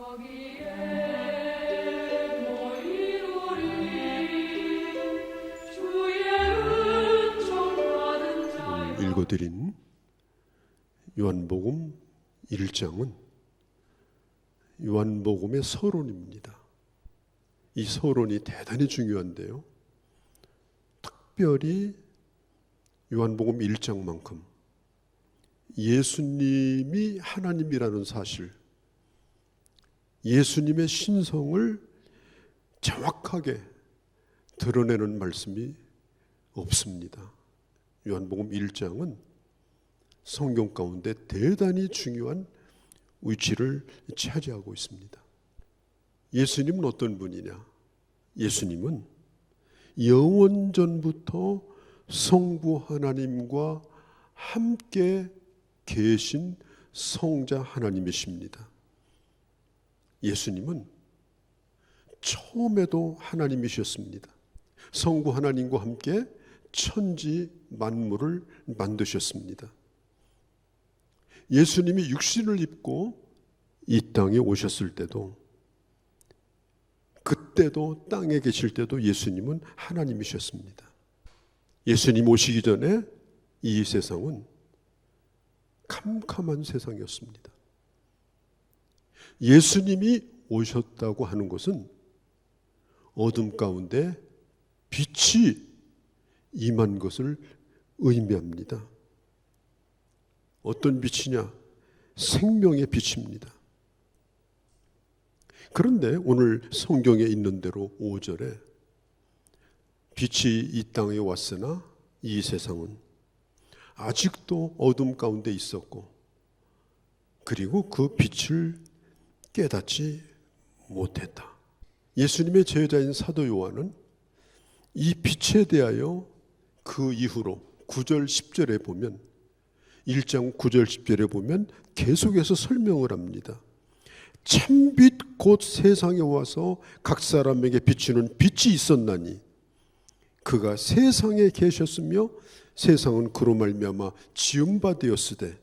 오늘 읽어드린 요한복음 1장은 요한복음의 서론입니다. 이 서론이 대단히 중요한데요. 특별히 요한복음 1장만큼 예수님이 하나님이라는 사실, 예수님의 신성을 정확하게 드러내는 말씀이 없습니다. 요한복음 1장은 성경 가운데 대단히 중요한 위치를 차지하고 있습니다. 예수님은 어떤 분이냐? 예수님은 영원전부터 성부 하나님과 함께 계신 성자 하나님이십니다. 예수님은 처음에도 하나님이셨습니다. 성부 하나님과 함께 천지 만물을 만드셨습니다. 예수님이 육신을 입고 이 땅에 오셨을 때도, 그때도 땅에 계실 때도 예수님은 하나님이셨습니다. 예수님 오시기 전에 이 세상은 캄캄한 세상이었습니다. 예수님이 오셨다고 하는 것은 어둠 가운데 빛이 임한 것을 의미합니다. 어떤 빛이냐? 생명의 빛입니다. 그런데 오늘 성경에 있는 대로 5절에 빛이 이 땅에 왔으나 이 세상은 아직도 어둠 가운데 있었고, 그리고 그 빛을 깨닫지 못했다. 예수님의 제자인 사도 요한은 이 빛에 대하여 그 이후로 9절 10절에 보면, 1장 9절 10절에 보면 계속해서 설명을 합니다. 참빛 곧 세상에 와서 각 사람에게 비추는 빛이 있었나니 그가 세상에 계셨으며 세상은 그로 말미암아 지음바 되었으되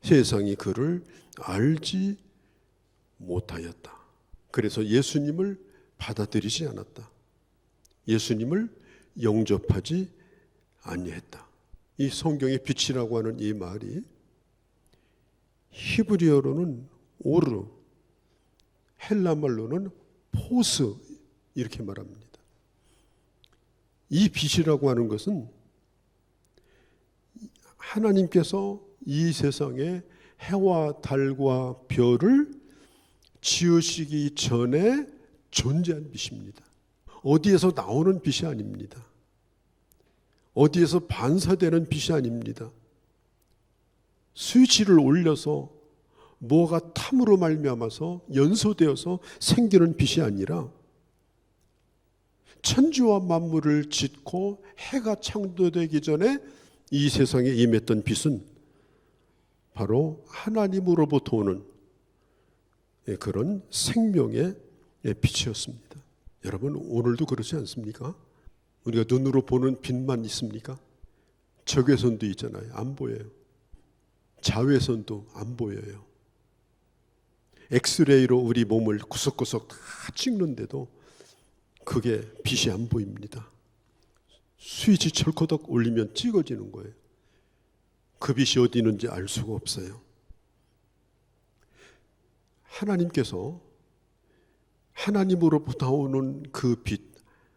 세상이 그를 알지 못하였다. 그래서 예수님을 받아들이지 않았다. 예수님을 영접하지 아니했다. 이 성경의 빛이라고 하는 이 말이 히브리어로는 오르, 헬라 말로는 포스 이렇게 말합니다. 이 빛이라고 하는 것은 하나님께서 이 세상에 해와 달과 별을 지으시기 전에 존재한 빛입니다. 어디에서 나오는 빛이 아닙니다. 어디에서 반사되는 빛이 아닙니다. 스위치를 올려서 뭐가 탐으로 말미암아서 연소되어서 생기는 빛이 아니라 천지와 만물을 짓고 해가 창조되기 전에 이 세상에 임했던 빛은 바로 하나님으로부터 오는 그런 생명의 빛이었습니다. 여러분, 오늘도 그렇지 않습니까? 우리가 눈으로 보는 빛만 있습니까? 적외선도 있잖아요. 안 보여요. 자외선도 안 보여요. 엑스레이로 우리 몸을 구석구석 다 찍는데도 그게 빛이 안 보입니다. 스위치 철커덕 올리면 찍어지는 거예요. 그 빛이 어디 있는지 알 수가 없어요. 하나님께서 하나님으로부터 나오는 그 빛,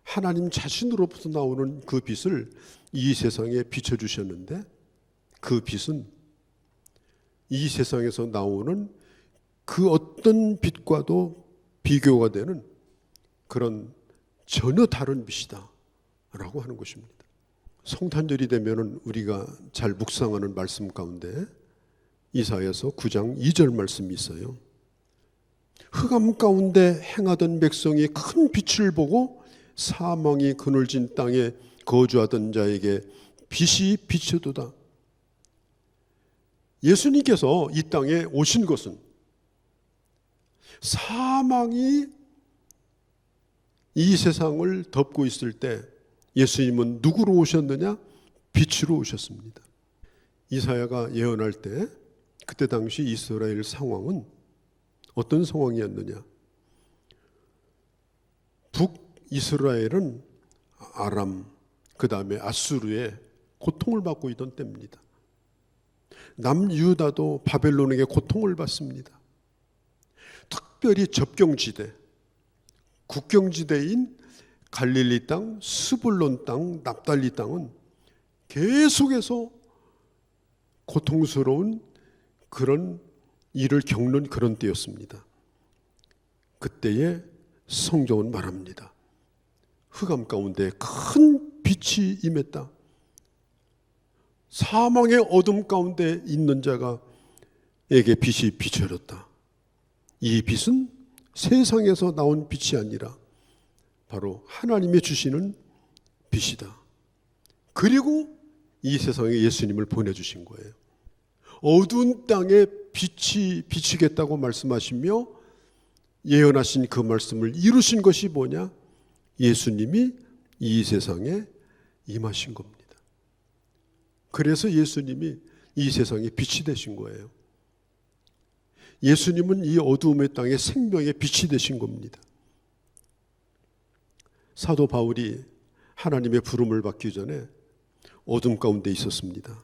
하나님 자신으로부터 나오는 그 빛을 이 세상에 비춰주셨는데, 그 빛은 이 세상에서 나오는 그 어떤 빛과도 비교가 되는 그런 전혀 다른 빛이다 라고 하는 것입니다. 성탄절이 되면 우리가 잘 묵상하는 말씀 가운데 이사야서 9장 2절 말씀이 있어요. 흑암 가운데 행하던 백성이 큰 빛을 보고 사망이 그늘진 땅에 거주하던 자에게 빛이 비추도다. 예수님께서 이 땅에 오신 것은 사망이 이 세상을 덮고 있을 때 예수님은 누구로 오셨느냐? 빛으로 오셨습니다. 이사야가 예언할 때 그때 당시 이스라엘 상황은 어떤 상황이었느냐? 북이스라엘은 아람, 그 다음에 아수르의 고통을 받고 있던 때입니다. 남유다도 바벨론에게 고통을 받습니다. 특별히 접경지대, 국경지대인 갈릴리 땅, 스불론 땅, 납달리 땅은 계속해서 고통스러운 그런 일을 겪는 그런 때였습니다. 그때에 성경은 말합니다. 흑암 가운데 큰 빛이 임했다. 사망의 어둠 가운데 있는 자가 에게 빛이 비춰졌다. 이 빛은 세상에서 나온 빛이 아니라 바로 하나님이 주시는 빛이다. 그리고 이 세상에 예수님을 보내주신 거예요. 어두운 땅에 빛이 비치겠다고 말씀하시며 예언하신 그 말씀을 이루신 것이 뭐냐? 예수님이 이 세상에 임하신 겁니다. 그래서 예수님이 이 세상에 빛이 되신 거예요. 예수님은 이 어두움의 땅에 생명의 빛이 되신 겁니다. 사도 바울이 하나님의 부름을 받기 전에 어둠 가운데 있었습니다.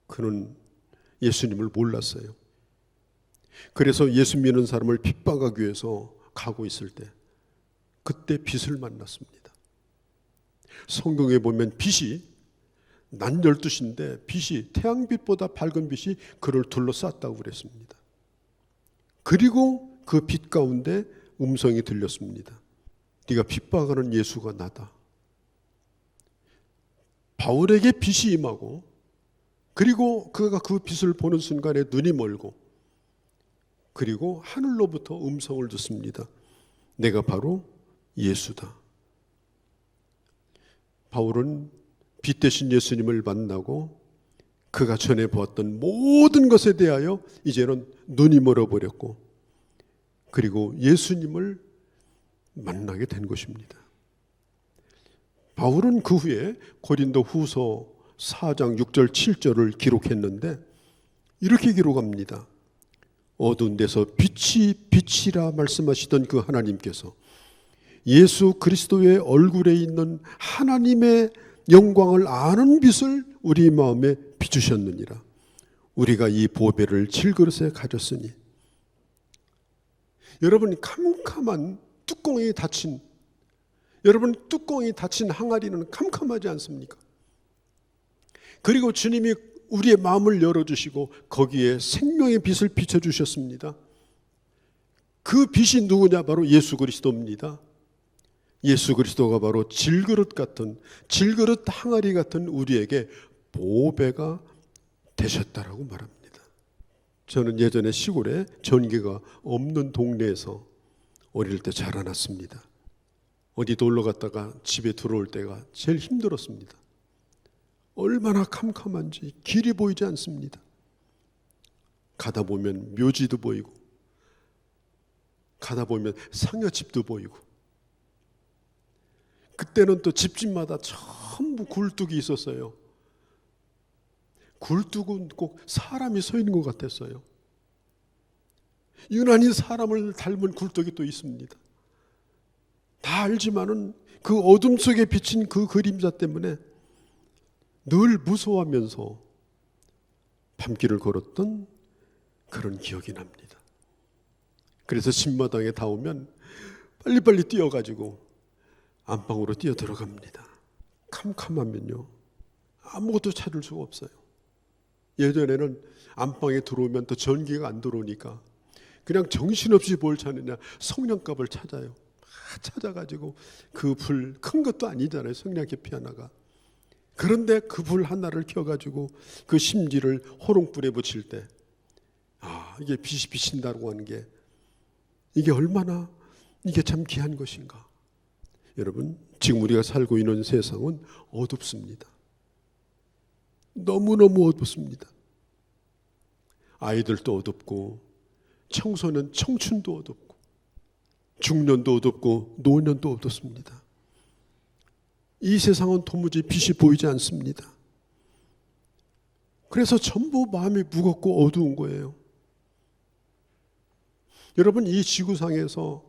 그는 예수님을 몰랐어요. 그래서 예수 믿는 사람을 핍박하기 위해서 가고 있을 때 그때 빛을 만났습니다. 성경에 보면 빛이 낮 12시인데 빛이 태양빛보다 밝은 빛이 그를 둘러쌌다고 그랬습니다. 그리고 그 빛 가운데 음성이 들렸습니다. 네가 핍박하는 예수가 나다. 바울에게 빛이 임하고 그리고 그가 그 빛을 보는 순간에 눈이 멀고 그리고 하늘로부터 음성을 듣습니다. 내가 바로 예수다. 바울은 빛 대신 예수님을 만나고 그가 전에 보았던 모든 것에 대하여 이제는 눈이 멀어버렸고 그리고 예수님을 만나게 된 것입니다. 바울은 그 후에 고린도 후서 4장 6절 7절을 기록했는데 이렇게 기록합니다. 어두운 데서 빛이 빛이라 말씀하시던 그 하나님께서 예수 그리스도의 얼굴에 있는 하나님의 영광을 아는 빛을 우리 마음에 비추셨느니라. 우리가 이 보배를 질그릇에 가졌으니. 여러분, 캄캄한 뚜껑이 닫힌 항아리는 캄캄하지 않습니까? 그리고 주님이 우리의 마음을 열어주시고 거기에 생명의 빛을 비춰주셨습니다. 그 빛이 누구냐? 바로 예수 그리스도입니다. 예수 그리스도가 바로 질그릇 항아리 같은 우리에게 보배가 되셨다라고 말합니다. 저는 예전에 시골에 전기가 없는 동네에서 어릴 때 자라났습니다. 어디 놀러 갔다가 집에 들어올 때가 제일 힘들었습니다. 얼마나 캄캄한지 길이 보이지 않습니다. 가다 보면 묘지도 보이고 가다 보면 상여집도 보이고 그때는 또 집집마다 전부 굴뚝이 있었어요. 굴뚝은 꼭 사람이 서 있는 것 같았어요. 유난히 사람을 닮은 굴뚝이 또 있습니다. 다 알지만은 그 어둠 속에 비친 그 그림자 때문에 늘 무서워하면서 밤길을 걸었던 그런 기억이 납니다. 그래서 집마당에 다 오면 빨리빨리 뛰어가지고 안방으로 뛰어 들어갑니다. 캄캄하면요 아무것도 찾을 수가 없어요. 예전에는 안방에 들어오면 또 전기가 안 들어오니까 그냥 정신없이 뭘 찾느냐, 성냥갑을 찾아요. 찾아가지고 그 불, 큰 것도 아니잖아요, 성냥개피 하나가. 그런데 그 불 하나를 켜가지고 그 심지를 호롱불에 붙일 때 이게 빛이 비친다고 하는 게 이게 얼마나 이게 참 귀한 것인가. 여러분, 지금 우리가 살고 있는 세상은 어둡습니다. 너무너무 어둡습니다. 아이들도 어둡고 청소년, 청춘도 어둡고 중년도 어둡고 노년도 어둡습니다. 이 세상은 도무지 빛이 보이지 않습니다. 그래서 전부 마음이 무겁고 어두운 거예요. 여러분, 이 지구상에서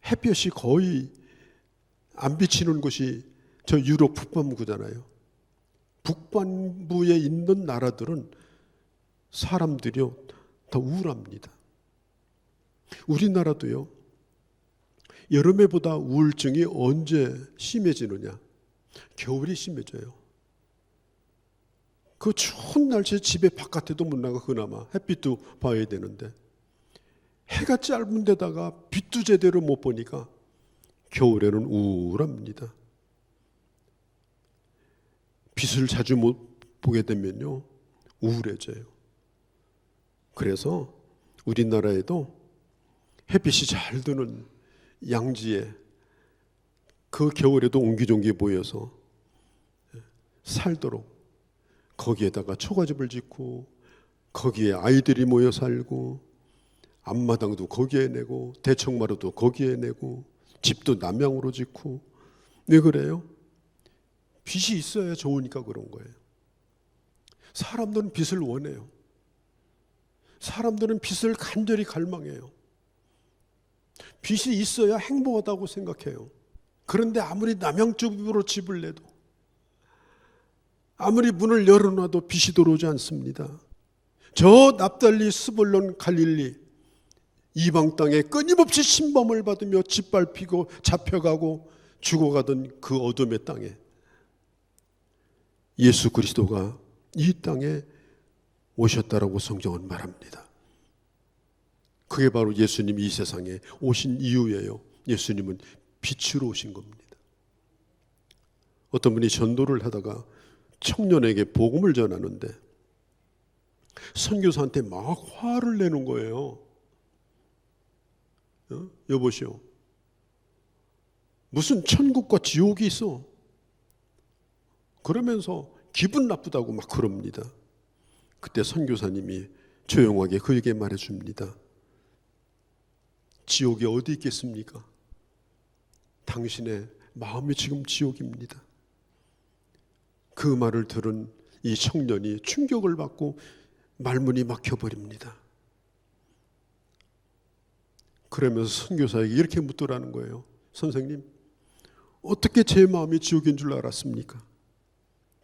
햇볕이 거의 안 비치는 곳이 저 유럽 북반구잖아요. 북반부에 있는 나라들은 사람들이요 더 우울합니다. 우리나라도요, 여름에보다 우울증이 언제 심해지느냐? 겨울이 심해져요. 그 추운 날씨에 집에 바깥에도 못 나가, 그나마 햇빛도 봐야 되는데 해가 짧은 데다가 빛도 제대로 못 보니까 겨울에는 우울합니다. 빛을 자주 못 보게 되면요 우울해져요. 그래서 우리나라에도 햇빛이 잘 드는 양지에 그 겨울에도 옹기종기 모여서 살도록 거기에다가 초가집을 짓고 거기에 아이들이 모여 살고 앞마당도 거기에 내고 대청마루도 거기에 내고 집도 남향으로 짓고. 왜 그래요? 빛이 있어야 좋으니까 그런 거예요. 사람들은 빛을 원해요. 사람들은 빛을 간절히 갈망해요. 빛이 있어야 행복하다고 생각해요. 그런데 아무리 남향쪽으로 집을 내도 아무리 문을 열어놔도 빛이 들어오지 않습니다. 저 납달리, 스불론, 갈릴리 이방 땅에 끊임없이 신범을 받으며 짓밟히고 잡혀가고 죽어가던 그 어둠의 땅에 예수 그리스도가 이 땅에 오셨다라고 성경은 말합니다. 그게 바로 예수님이 이 세상에 오신 이유예요. 예수님은 빛으로 오신 겁니다. 어떤 분이 전도를 하다가 청년에게 복음을 전하는데 선교사한테 막 화를 내는 거예요. 여보시오, 무슨 천국과 지옥이 있어? 그러면서 기분 나쁘다고 막 그럽니다. 그때 선교사님이 조용하게 그에게 말해줍니다. 지옥이 어디 있겠습니까? 당신의 마음이 지금 지옥입니다. 그 말을 들은 이 청년이 충격을 받고 말문이 막혀버립니다. 그러면서 선교사에게 이렇게 묻더라는 거예요. 선생님, 어떻게 제 마음이 지옥인 줄 알았습니까?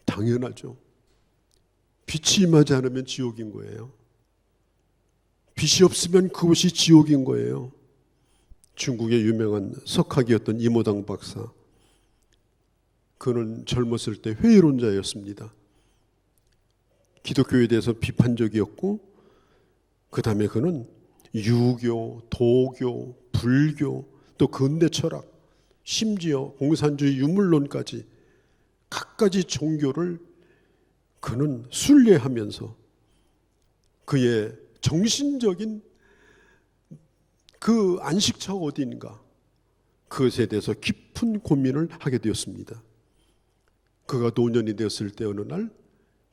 당연하죠. 빛이 임하지 않으면 지옥인 거예요. 빛이 없으면 그곳이 지옥인 거예요. 중국의 유명한 석학이었던 이모당 박사, 그는 젊었을 때 회의론자였습니다. 기독교에 대해서 비판적이었고, 그 다음에 그는 유교, 도교, 불교, 또 근대 철학, 심지어 공산주의 유물론까지 각가지 종교를 그는 순례하면서 그의 정신적인 그 안식처가 어디인가, 그것에 대해서 깊은 고민을 하게 되었습니다. 그가 노년이 되었을 때 어느 날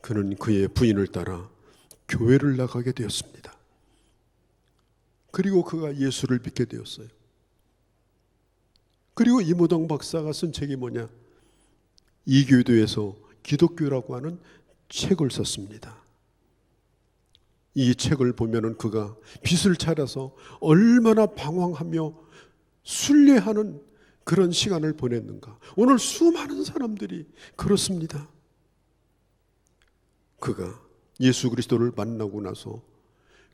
그는 그의 부인을 따라 교회를 나가게 되었습니다. 그리고 그가 예수를 믿게 되었어요. 그리고 이모당 박사가 쓴 책이 뭐냐? 이교도에서 기독교라고 하는 책을 썼습니다. 이 책을 보면은 그가 빛을 찾아서 얼마나 방황하며 순례하는 그런 시간을 보냈는가. 오늘 수많은 사람들이 그렇습니다. 그가 예수 그리스도를 만나고 나서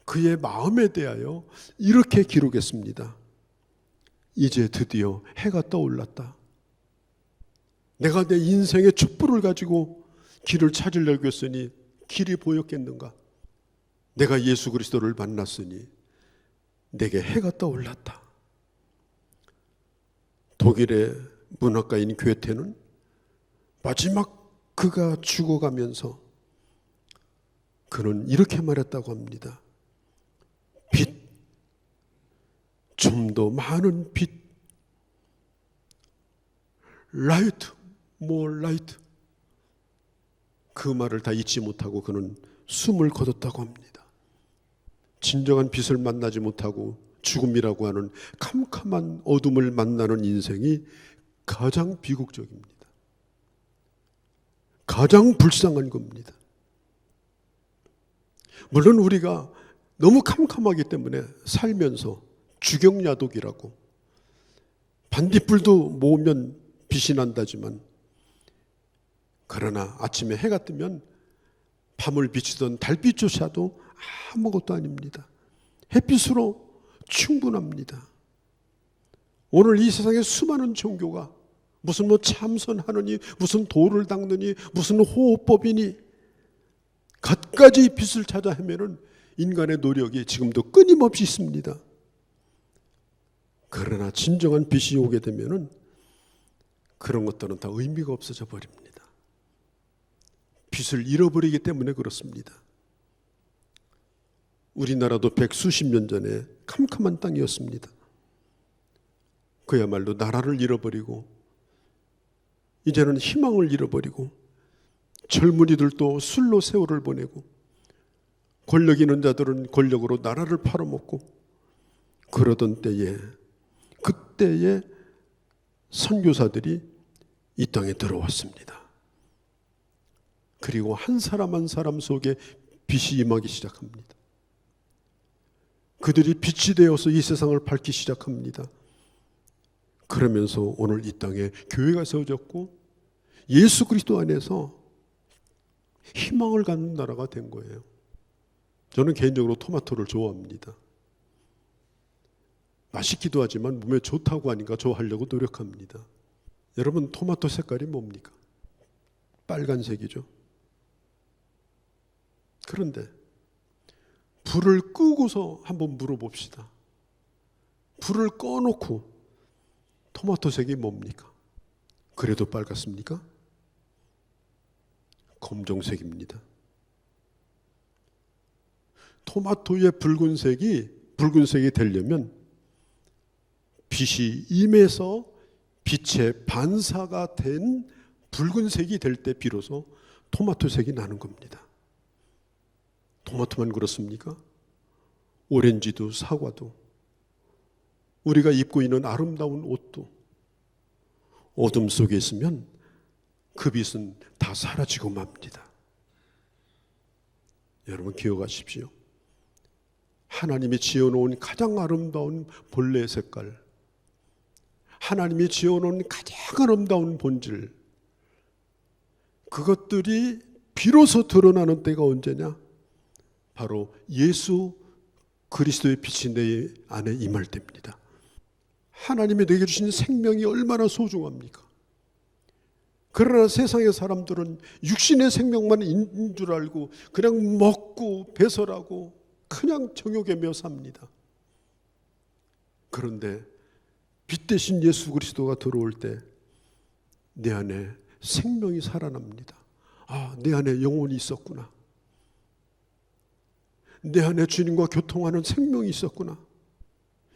그의 마음에 대하여 이렇게 기록했습니다. 이제 드디어 해가 떠올랐다. 내가 내 인생의 촛불을 가지고 길을 찾으려고 했으니 길이 보였겠는가? 내가 예수 그리스도를 만났으니 내게 해가 떠올랐다. 독일의 문학가인 괴테는 마지막 그가 죽어가면서 그는 이렇게 말했다고 합니다. 빛, 좀 더 많은 빛, 라이트, more light. 그 말을 다 잊지 못하고 그는 숨을 거뒀다고 합니다. 진정한 빛을 만나지 못하고 죽음이라고 하는 캄캄한 어둠을 만나는 인생이 가장 비극적입니다. 가장 불쌍한 겁니다. 물론 우리가 너무 캄캄하기 때문에 살면서 주경야독이라고. 반딧불도 모으면 빛이 난다지만, 그러나 아침에 해가 뜨면 밤을 비추던 달빛조차도 아무것도 아닙니다. 햇빛으로 충분합니다. 오늘 이 세상에 수많은 종교가 무슨 참선하느니, 무슨 도를 닦느니, 무슨 호흡법이니, 갖가지 빛을 찾아 헤매는 인간의 노력이 지금도 끊임없이 있습니다. 그러나 진정한 빛이 오게 되면은 그런 것들은 다 의미가 없어져 버립니다. 빛을 잃어버리기 때문에 그렇습니다. 우리나라도 백수십 년 전에 캄캄한 땅이었습니다. 그야말로 나라를 잃어버리고 이제는 희망을 잃어버리고 젊은이들도 술로 세월을 보내고 권력 있는 자들은 권력으로 나라를 팔아먹고 그러던 때에, 그때에 선교사들이 이 땅에 들어왔습니다. 그리고 한 사람 한 사람 속에 빛이 임하기 시작합니다. 그들이 빛이 되어서 이 세상을 밝히기 시작합니다. 그러면서 오늘 이 땅에 교회가 세워졌고 예수 그리스도 안에서 희망을 갖는 나라가 된 거예요. 저는 개인적으로 토마토를 좋아합니다. 맛있기도 하지만 몸에 좋다고 하니까 좋아하려고 노력합니다. 여러분, 토마토 색깔이 뭡니까? 빨간색이죠. 그런데 불을 끄고서 한번 물어봅시다. 불을 꺼놓고 토마토 색이 뭡니까? 그래도 빨갛습니까? 검정색입니다. 토마토의 붉은색이 되려면 빛이 임해서 빛의 반사가 된 붉은색이 될 때 비로소 토마토색이 나는 겁니다. 토마토만 그렇습니까? 오렌지도 사과도 우리가 입고 있는 아름다운 옷도 어둠 속에 있으면 그 빛은 다 사라지고 맙니다. 여러분 기억하십시오. 하나님이 지어놓은 가장 아름다운 본래 색깔, 하나님이 지어놓은 가장 아름다운 본질, 그것들이 비로소 드러나는 때가 언제냐? 바로 예수 그리스도의 빛이 내 안에 임할 때입니다. 하나님이 내게 주신 생명이 얼마나 소중합니까? 그러나 세상의 사람들은 육신의 생명만 있는 줄 알고 그냥 먹고 배설하고 그냥 정욕에며 삽니다. 그런데 빛 대신 예수 그리스도가 들어올 때 내 안에 생명이 살아납니다. 아, 내 안에 영혼이 있었구나. 내 안에 주님과 교통하는 생명이 있었구나.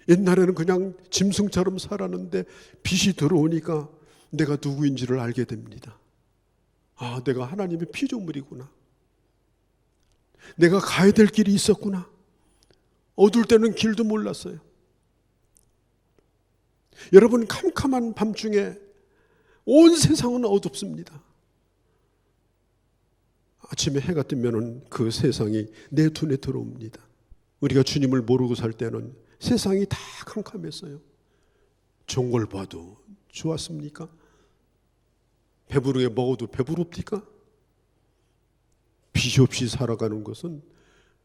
옛날에는 그냥 짐승처럼 살았는데 빛이 들어오니까 내가 누구인지를 알게 됩니다. 아, 내가 하나님의 피조물이구나. 내가 가야 될 길이 있었구나. 어두울 때는 길도 몰랐어요. 여러분, 캄캄한 밤중에 온 세상은 어둡습니다. 아침에 해가 뜨면 그 세상이 내 눈에 들어옵니다. 우리가 주님을 모르고 살 때는 세상이 다 캄캄했어요. 좋은 걸 봐도 좋았습니까? 배부르게 먹어도 배부릅니까? 빛이 없이 살아가는 것은,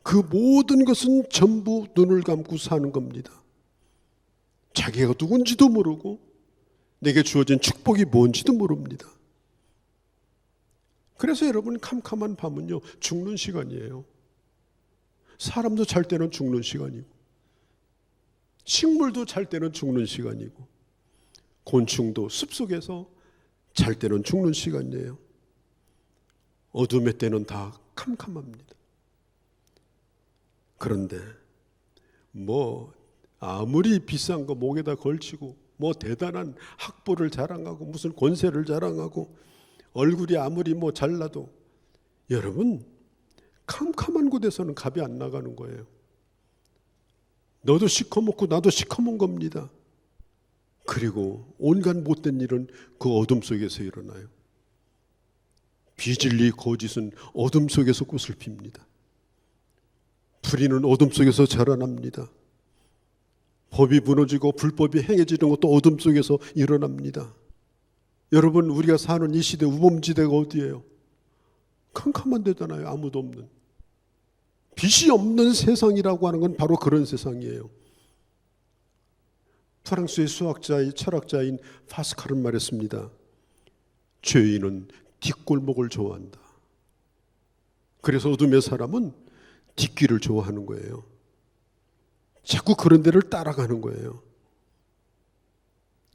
그 모든 것은 전부 눈을 감고 사는 겁니다. 자기가 누군지도 모르고 내게 주어진 축복이 뭔지도 모릅니다. 그래서 여러분, 캄캄한 밤은요, 죽는 시간이에요. 사람도 잘 때는 죽는 시간이고, 식물도 잘 때는 죽는 시간이고, 곤충도 숲속에서 잘 때는 죽는 시간이에요. 어둠의 때는 다 캄캄합니다. 그런데 아무리 비싼 거 목에다 걸치고 대단한 학벌을 자랑하고 무슨 권세를 자랑하고 얼굴이 아무리 잘라도 여러분, 캄캄한 곳에서는 갑이 안 나가는 거예요. 너도 시커멓고 나도 시커먼 겁니다. 그리고 온갖 못된 일은 그 어둠 속에서 일어나요. 비진리 거짓은 어둠 속에서 꽃을 핍니다. 불의는 어둠 속에서 자라납니다. 법이 무너지고 불법이 행해지는 것도 어둠 속에서 일어납니다. 여러분, 우리가 사는 이 시대 우범지대가 어디예요? 캄캄한 데잖아요. 아무도 없는. 빛이 없는 세상이라고 하는 건 바로 그런 세상이에요. 프랑스의 수학자인 철학자인 파스칼은 말했습니다. 죄인은 뒷골목을 좋아한다. 그래서 어둠의 사람은 뒷길을 좋아하는 거예요. 자꾸 그런 데를 따라가는 거예요.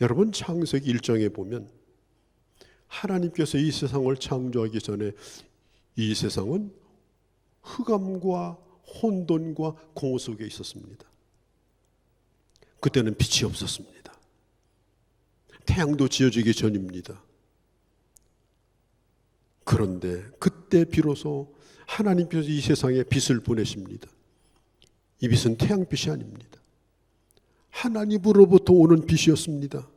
여러분, 창세기 1장에 보면 하나님께서 이 세상을 창조하기 전에 이 세상은 흑암과 혼돈과 공허 속에 있었습니다. 그때는 빛이 없었습니다. 태양도 지어지기 전입니다. 그런데 그때 비로소 하나님께서 이 세상에 빛을 보내십니다. 이 빛은 태양빛이 아닙니다. 하나님으로부터 오는 빛이었습니다.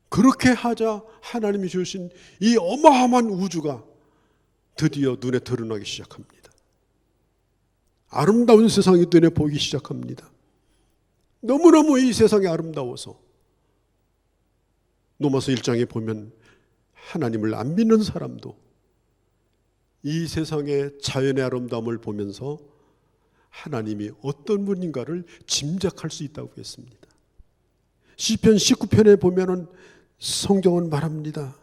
그렇게 하자 하나님이 주신 이 어마어마한 우주가 드디어 눈에 드러나기 시작합니다. 아름다운 세상이 눈에 보이기 시작합니다. 너무너무 이 세상이 아름다워서 로마서 1장에 보면 하나님을 안 믿는 사람도 이 세상의 자연의 아름다움을 보면서 하나님이 어떤 분인가를 짐작할 수 있다고 했습니다. 시편 19편에 보면은 성경은 말합니다.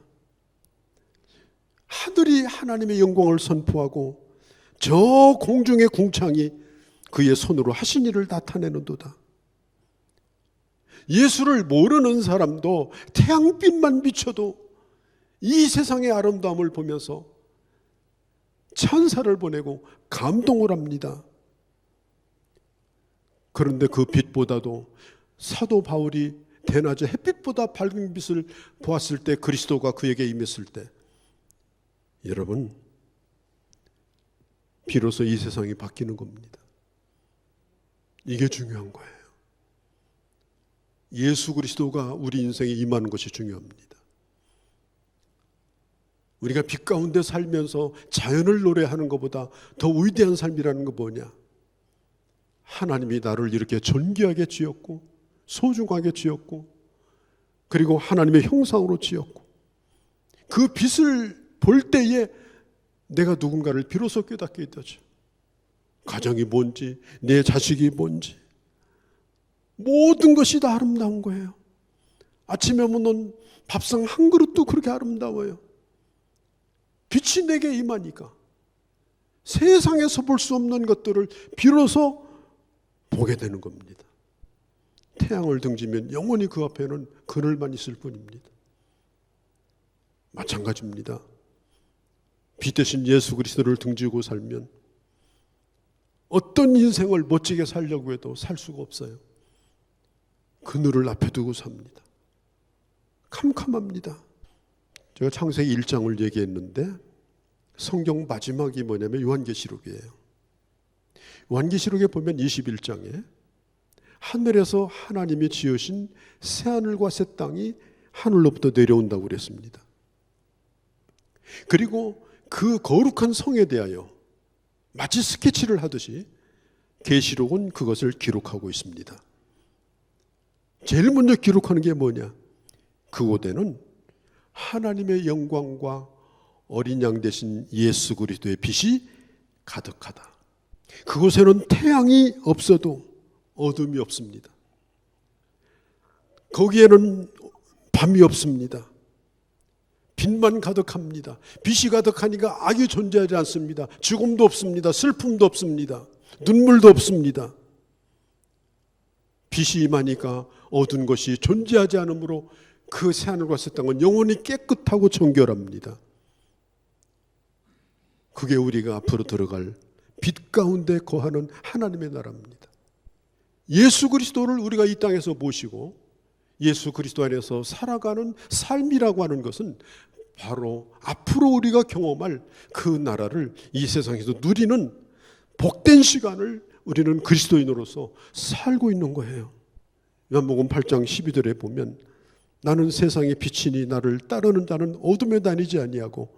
하늘이 하나님의 영광을 선포하고 저 공중의 궁창이 그의 손으로 하신 일을 나타내는도다. 예수를 모르는 사람도 태양빛만 비춰도 이 세상의 아름다움을 보면서 천사를 보내고 감동을 합니다. 그런데 그 빛보다도 사도 바울이 대낮에 햇빛보다 밝은 빛을 보았을 때, 그리스도가 그에게 임했을 때, 여러분, 비로소 이 세상이 바뀌는 겁니다. 이게 중요한 거예요. 예수 그리스도가 우리 인생에 임하는 것이 중요합니다. 우리가 빛 가운데 살면서 자연을 노래하는 것보다 더 위대한 삶이라는 거 뭐냐? 하나님이 나를 이렇게 존귀하게 지었고 소중하게 지었고 그리고 하나님의 형상으로 지었고 그 빛을 볼 때에 내가 누군가를 비로소 깨닫게 되죠. 가정이 뭔지, 내 자식이 뭔지 모든 것이 다 아름다운 거예요. 아침에 먹는 밥상 한 그릇도 그렇게 아름다워요. 빛이 내게 임하니까 세상에서 볼 수 없는 것들을 비로소 보게 되는 겁니다. 태양을 등지면 영원히 그 앞에는 그늘만 있을 뿐입니다. 마찬가지입니다. 빛 대신 예수 그리스도를 등지고 살면 어떤 인생을 멋지게 살려고 해도 살 수가 없어요. 그늘을 앞에 두고 삽니다. 캄캄합니다. 제가 창세기 1장을 얘기했는데 성경 마지막이 뭐냐면 요한계시록이에요. 요한계시록에 보면 21장에 하늘에서 하나님이 지으신 새하늘과 새 땅이 하늘로부터 내려온다고 그랬습니다. 그리고 그 거룩한 성에 대하여 마치 스케치를 하듯이 계시록은 그것을 기록하고 있습니다. 제일 먼저 기록하는 게 뭐냐? 그곳에는 하나님의 영광과 어린 양 대신 예수 그리스도의 빛이 가득하다. 그곳에는 태양이 없어도 어둠이 없습니다. 거기에는 밤이 없습니다. 빛만 가득합니다. 빛이 가득하니까 악이 존재하지 않습니다. 죽음도 없습니다. 슬픔도 없습니다. 눈물도 없습니다. 빛이 임하니까 어두운 것이 존재하지 않으므로 그 새하늘과 새 땅은 영원히 깨끗하고 정결합니다. 그게 우리가 앞으로 들어갈 빛 가운데 거하는 하나님의 나라입니다. 예수 그리스도를 우리가 이 땅에서 모시고 예수 그리스도 안에서 살아가는 삶이라고 하는 것은 바로 앞으로 우리가 경험할 그 나라를 이 세상에서 누리는 복된 시간을 우리는 그리스도인으로서 살고 있는 거예요. 요한복음 8장 12절에 보면 나는 세상의 빛이니 나를 따르는 자는 어둠에 다니지 아니하고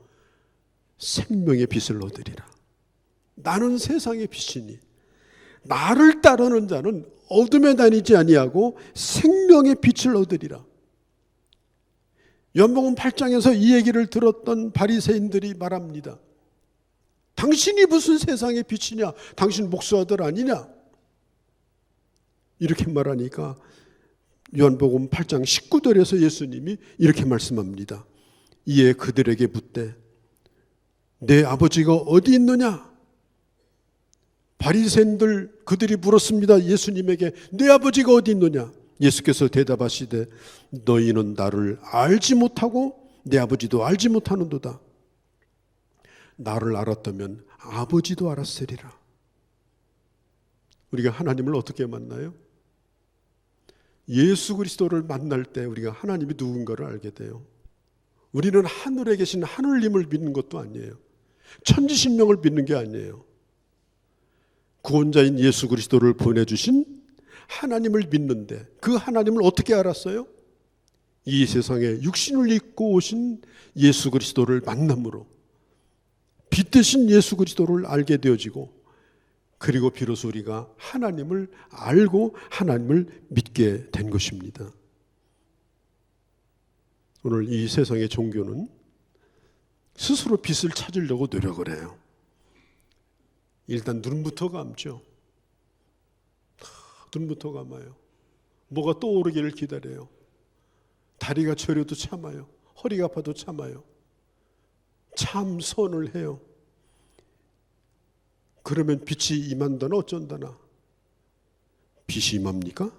생명의 빛을 얻으리라. 나는 세상의 빛이니 나를 따르는 자는 어둠에 다니지 아니하고 생명의 빛을 얻으리라. 요한복음 8장에서 이 얘기를 들었던 바리새인들이 말합니다. 당신이 무슨 세상의 빛이냐? 당신 목수아들 아니냐? 이렇게 말하니까 요한복음 8장 19절에서 예수님이 이렇게 말씀합니다. 이에 그들에게 묻되 내 아버지가 어디 있느냐? 바리새인들 그들이 물었습니다. 예수님에게 내 아버지가 어디 있느냐? 예수께서 대답하시되 너희는 나를 알지 못하고 내 아버지도 알지 못하는도다. 나를 알았다면 아버지도 알았으리라. 우리가 하나님을 어떻게 만나요? 예수 그리스도를 만날 때 우리가 하나님이 누군가를 알게 돼요. 우리는 하늘에 계신 하늘님을 믿는 것도 아니에요. 천지신명을 믿는 게 아니에요. 구원자인 예수 그리스도를 보내주신 하나님을 믿는데 그 하나님을 어떻게 알았어요? 이 세상에 육신을 입고 오신 예수 그리스도를 만남으로 빛 대신 예수 그리스도를 알게 되어지고 그리고 비로소 우리가 하나님을 알고 하나님을 믿게 된 것입니다. 오늘 이 세상의 종교는 스스로 빛을 찾으려고 노력을 해요. 일단 눈부터 감죠. 눈부터 감아요. 뭐가 떠오르기를 기다려요. 다리가 저려도 참아요. 허리가 아파도 참아요. 참선을 해요. 그러면 빛이 임한다나 어쩐다나. 빛이 임합니까?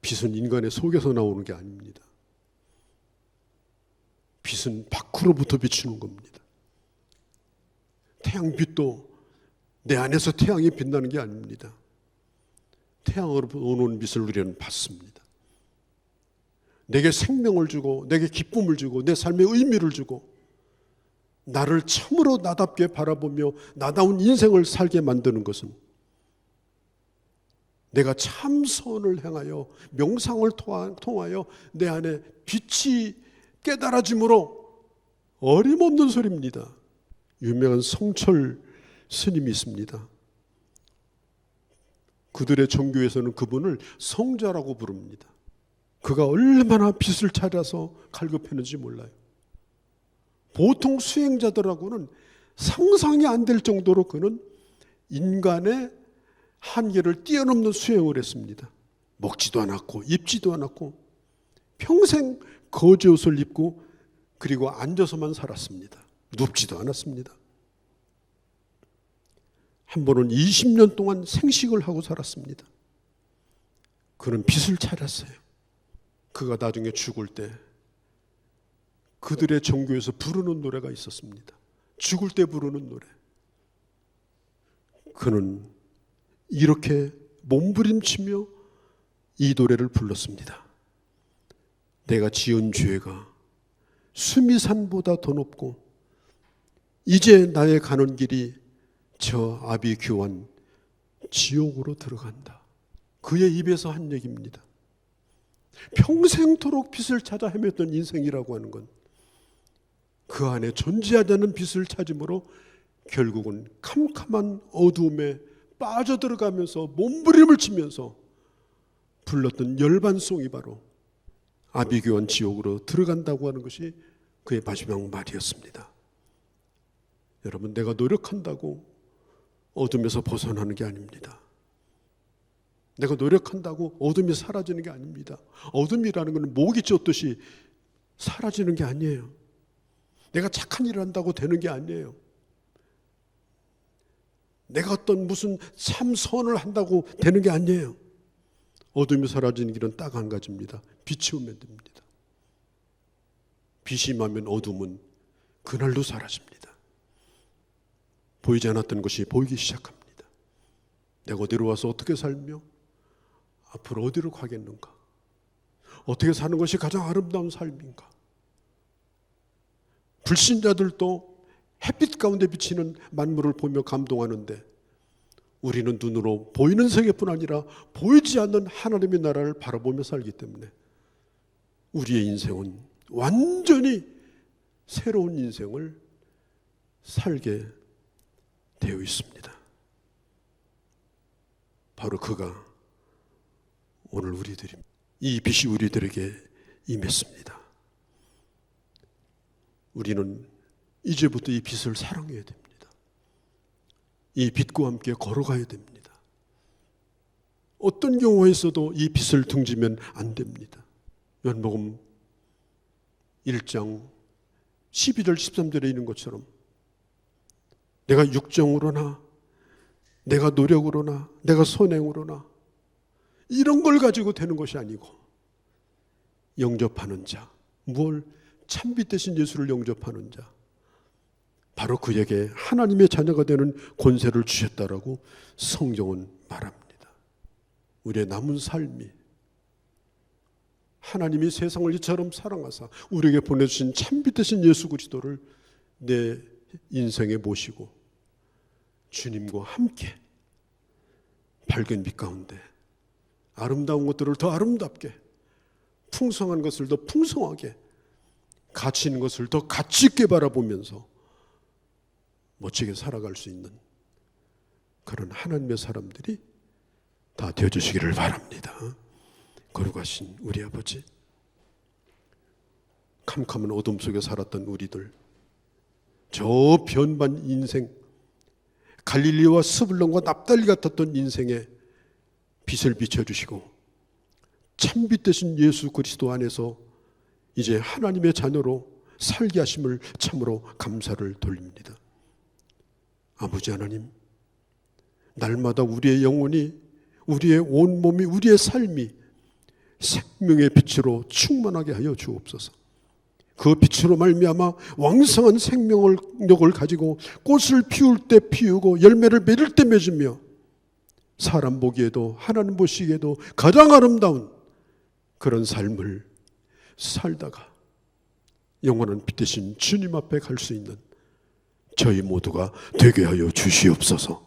빛은 인간의 속에서 나오는 게 아닙니다. 빛은 밖으로부터 비추는 겁니다. 태양빛도 내 안에서 태양이 빛나는 게 아닙니다. 태양으로부터 오는 빛을 우리는 받습니다. 내게 생명을 주고 내게 기쁨을 주고 내 삶에 의미를 주고 나를 참으로 나답게 바라보며 나다운 인생을 살게 만드는 것은 내가 참선을 행하여 명상을 통하여 내 안에 빛이 깨달아짐으로 어림없는 소리입니다. 유명한 성철 스님이 있습니다. 그들의 종교에서는 그분을 성자라고 부릅니다. 그가 얼마나 빛을 찾아서 갈급했는지 몰라요. 보통 수행자들하고는 상상이 안 될 정도로 그는 인간의 한계를 뛰어넘는 수행을 했습니다. 먹지도 않았고 입지도 않았고 평생 거지옷을 입고 그리고 앉아서만 살았습니다. 눕지도 않았습니다. 한 번은 20년 동안 생식을 하고 살았습니다. 그는 빛을 찾았어요. 그가 나중에 죽을 때 그들의 종교에서 부르는 노래가 있었습니다. 죽을 때 부르는 노래. 그는 이렇게 몸부림치며 이 노래를 불렀습니다. 내가 지은 죄가 수미산보다 더 높고 이제 나의 가는 길이 저 아비규환 지옥으로 들어간다. 그의 입에서 한 얘기입니다. 평생토록 빛을 찾아 헤맸던 인생이라고 하는 건 그 안에 존재하지 않는 빛을 찾음으로 결국은 캄캄한 어두움에 빠져들어가면서 몸부림을 치면서 불렀던 열반송이 바로 아비규환 지옥으로 들어간다고 하는 것이 그의 마지막 말이었습니다. 여러분, 내가 노력한다고 어둠에서 벗어나는 게 아닙니다. 내가 노력한다고 어둠이 사라지는 게 아닙니다. 어둠이라는 것은 모기 쫓듯이 사라지는 게 아니에요. 내가 착한 일을 한다고 되는 게 아니에요. 내가 어떤 무슨 참 선을 한다고 되는 게 아니에요. 어둠이 사라지는 길은 딱 한 가지입니다. 빛이 오면 됩니다. 빛이 임하면 어둠은 그날로 사라집니다. 보이지 않았던 것이 보이기 시작합니다. 내가 어디로 와서 어떻게 살며 앞으로 어디로 가겠는가? 어떻게 사는 것이 가장 아름다운 삶인가? 불신자들도 햇빛 가운데 비치는 만물을 보며 감동하는데 우리는 눈으로 보이는 세계뿐 아니라 보이지 않는 하나님의 나라를 바라보며 살기 때문에 우리의 인생은 완전히 새로운 인생을 살게 되어 있습니다. 바로 그가 오늘 이 빛이 우리들에게 임했습니다. 우리는 이제부터 이 빛을 사랑해야 됩니다. 이 빛과 함께 걸어가야 됩니다. 어떤 경우에서도 이 빛을 등지면 안 됩니다. 요한복음 1장 12절 13절에 있는 것처럼 내가 육정으로나 내가 노력으로나 내가 선행으로나 이런 걸 가지고 되는 것이 아니고 영접하는 자, 참빛 대신 예수를 영접하는 자, 바로 그에게 하나님의 자녀가 되는 권세를 주셨다라고 성경은 말합니다. 우리의 남은 삶이 하나님이 세상을 이처럼 사랑하사 우리에게 보내주신 참빛 대신 예수 그리스도를 내 인생에 모시고 주님과 함께 밝은 빛 가운데 아름다운 것들을 더 아름답게, 풍성한 것을 더 풍성하게, 가치 있는 것을 더 가치 있게 바라보면서 멋지게 살아갈 수 있는 그런 하나님의 사람들이 다 되어주시기를 바랍니다. 거룩하신 우리 아버지, 캄캄한 어둠 속에 살았던 우리들, 저 변반 인생, 갈릴리와 스불론과 납달리 같았던 인생에 빛을 비춰주시고 참빛 되신 예수 그리스도 안에서 이제 하나님의 자녀로 살게 하심을 참으로 감사를 돌립니다. 아버지 하나님, 날마다 우리의 영혼이, 우리의 온몸이, 우리의 삶이 생명의 빛으로 충만하게 하여 주옵소서. 그 빛으로 말미암아 왕성한 생명력을 가지고 꽃을 피울 때 피우고 열매를 맺을 때 맺으며 사람 보기에도 하나님 보시기에도 가장 아름다운 그런 삶을 살다가 영원한 빛 대신 주님 앞에 갈 수 있는 저희 모두가 되게 하여 주시옵소서.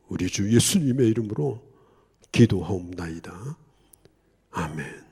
우리 주 예수님의 이름으로 기도하옵나이다. 아멘.